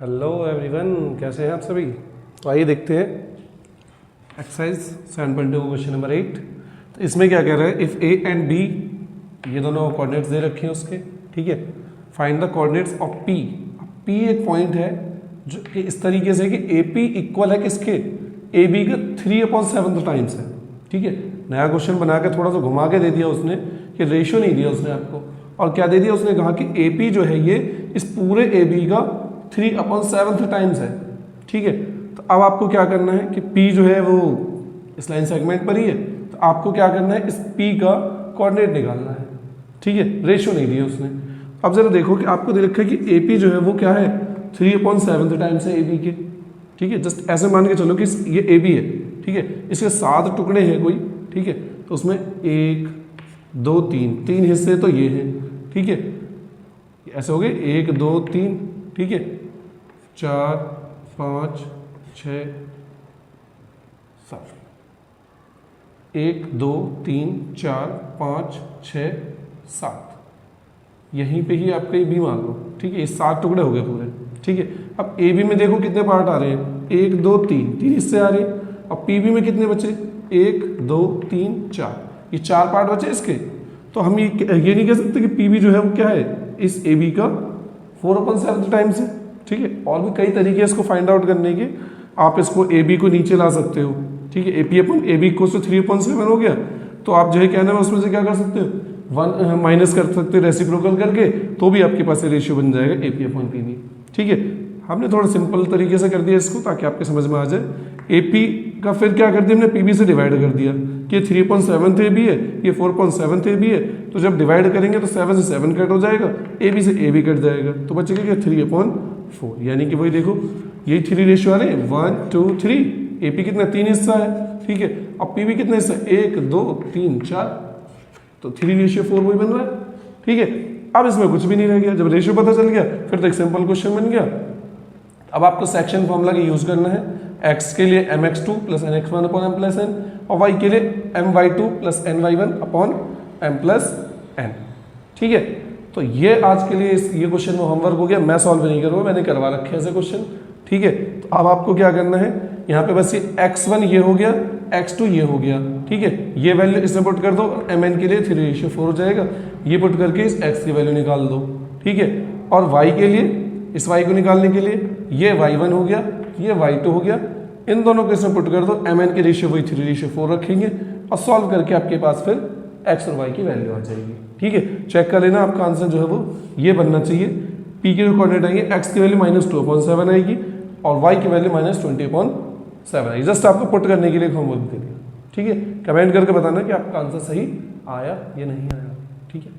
Hello everyone, कैसे हैं आप सभी। तो आइए देखते हैं एक्सरसाइज 7.2 क्वेश्चन नंबर 8। तो इसमें क्या कह रहा है, इफ ए एंड बी ये दोनों कोऑर्डिनेट्स दे रखे हैं उसके, ठीक है। Find the coordinates of P. P एक पॉइंट है जो कि इस तरीके से कि ए पी इक्वल है किसके, ए बी का 3/7 टाइम्स है, ठीक है। नया क्वेश्चन बना के थोड़ा सा घुमा के दे दिया उसने कि रेशियो नहीं दिया उसने आपको, और क्या दे दिया उसने, कहा कि ए पी जो है ये इस पूरे ए बी का 3/7 टाइम्स है, ठीक है। तो अब आपको क्या करना है कि P जो है वो इस लाइन सेगमेंट पर ही है, तो आपको क्या करना है, इस P का कोऑर्डिनेट निकालना है, ठीक है। रेशियो नहीं दिया उसने। अब जरा देखो कि आपको दे रखा है कि AP जो है वो क्या है, 3/7 टाइम्स है AB के, ठीक है। जस्ट ऐसे मान के चलो कि ये AB है, ठीक है। इसके 7 टुकड़े हैं कोई, ठीक है। तो उसमें 1 2 3 हिस्से तो ये हैं, ठीक है। ऐसे हो गए 1 2 3, ठीक है। 4 5 6 7, 1 2 3 4 5 6 7, यहीं पे ही आपका ए बी मान लो, ठीक है। ये 7 टुकड़े हो गए पूरे, ठीक है। अब ए बी में देखो कितने पार्ट आ रहे हैं, 1 2 3 हिस्से आ रहे हैं। अब पी बी में कितने बचे, 1 2 3 4, ये 4 पार्ट बचे इसके। तो हम ये नहीं कह सकते कि पी बी जो है वो क्या है, इस ए बी का 4/7 टाइम्स है, ठीक है। और भी कई तरीके इसको फाइंड आउट करने के, आप इसको ए बी को नीचे ला सकते हो, ठीक है। ए बी को 3/7 हो गया, तो आप जो है कहना है उसमें से क्या कर सकते हो, 1 माइनस कर सकते हो रेसिप्रोकल करके, तो भी आपके पास रेशियो बन जाएगा AP/PB, ठीक है। हमने थोड़ा सिंपल तरीके से कर दिया इसको ताकि आपके समझ में आ जाए। AP का फिर क्या कर दिया हमने, PB से डिवाइड कर दिया कि 3/7 AB है, ये 4/7 AB है। तो जब डिवाइड करेंगे तो 7 से 7 कट हो जाएगा, AB से AB कट जाएगा, तो बचेगा क्या 3/4, यानी कि वही देखो यही 3 रेशियो आ रहे हैं, 1 2 3। AP कितना 3 हिस्सा है, ठीक है। अब PB कितना हिस्सा, 1 2 3 4, तो 3/4 वही बन रहा है, ठीक है। अब इसमें कुछ भी नहीं रह गया, जब रेशियो पता चल गया फिर तो एक सिंपल क्वेश्चन बन गया। अब आपको सेक्शन फॉर्मूला का यूज करना है, x के लिए mx2 + nx1/m+n, और y के लिए my2 + ny1/m+n, ठीक है। तो ये आज के लिए ये क्वेश्चन में होमवर्क हो गया, मैं सॉल्व नहीं करूँगा, मैंने करवा रखे हैं ऐसे क्वेश्चन, ठीक है। तो अब आपको क्या करना है, यहाँ पे बस ये x1 ये हो गया, x2 ये हो गया, ठीक है। ये वैल्यू इसमें पुट कर दो, mn के लिए 3/4 हो जाएगा, ये पुट करके इस x की वैल्यू निकाल दो, ठीक है। और y के लिए, इस y को निकालने के लिए ये y1 हो गया, ये y2 हो गया, इन दोनों को इसमें पुट कर दो, mn के रेशियो वही 3/4 रखेंगे, और सॉल्व करके आपके पास फिर x और y की वैल्यू आ जाएगी, ठीक है। चेक कर लेना, आपका आंसर जो है वो ये बनना चाहिए। p के कोऑर्डिनेट आएंगे, x की वैल्यू -2/7 आएगी और y की वैल्यू -20/7 आएगी। जस्ट आपको पुट करने के लिए होमवर्क दे दिया, ठीक है। कमेंट करके बताना कि आपका आंसर सही आया या नहीं आया, ठीक है।